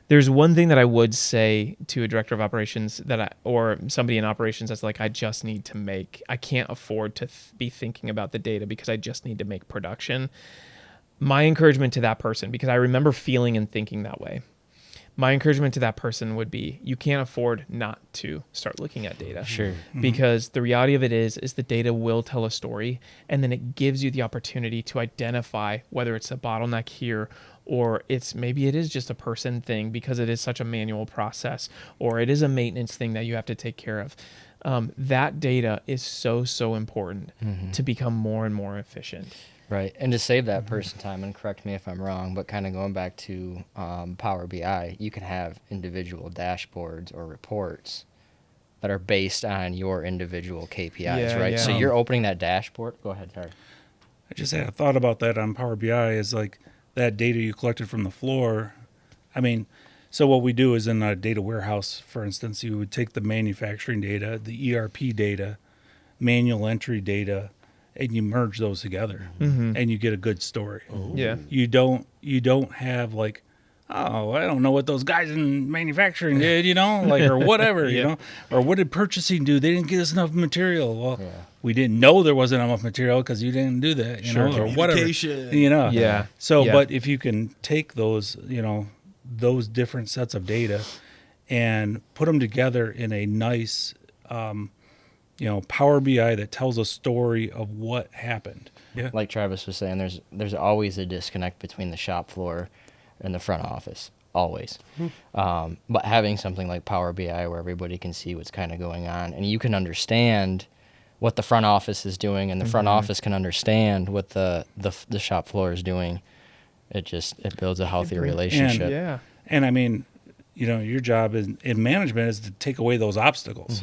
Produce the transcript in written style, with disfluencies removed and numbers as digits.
There's one thing that I would say to a director of operations or somebody in operations that's like, I can't afford to be thinking about the data because I just need to make production. My encouragement to that person, because I remember feeling and thinking that way, my encouragement to that person would be, you can't afford not to start looking at data. Sure. Because the reality of it is the data will tell a story, and then it gives you the opportunity to identify whether it's a bottleneck here, or maybe it is just a person thing because it is such a manual process, or it is a maintenance thing that you have to take care of. That data is so important to become more and more efficient. Right. And to save that person time, and correct me if I'm wrong, but kind of going back to Power BI, you can have individual dashboards or reports that are based on your individual KPIs, right? Yeah. So you're opening that dashboard. Go ahead, Terry. I just had a thought about that on Power BI is like that data you collected from the floor. I mean, so what we do is in a data warehouse, for instance, you would take the manufacturing data, the ERP data, manual entry data, and you merge those together and you get a good story. Yeah. You don't have like, oh, I don't know what those guys in manufacturing did, like, or whatever, or what did purchasing do? They didn't get us enough material. Well, we didn't know there wasn't enough material because you didn't do that, or whatever, Yeah. So, but if you can take those, those different sets of data and put them together in a nice, Power BI that tells a story of what happened. Yeah. Like Travis was saying, there's always a disconnect between the shop floor and the front office, always. But having something like Power BI where everybody can see what's kind of going on, and you can understand what the front office is doing, and the front office can understand what the shop floor is doing, it builds a healthier relationship. And I mean, your job in management is to take away those obstacles.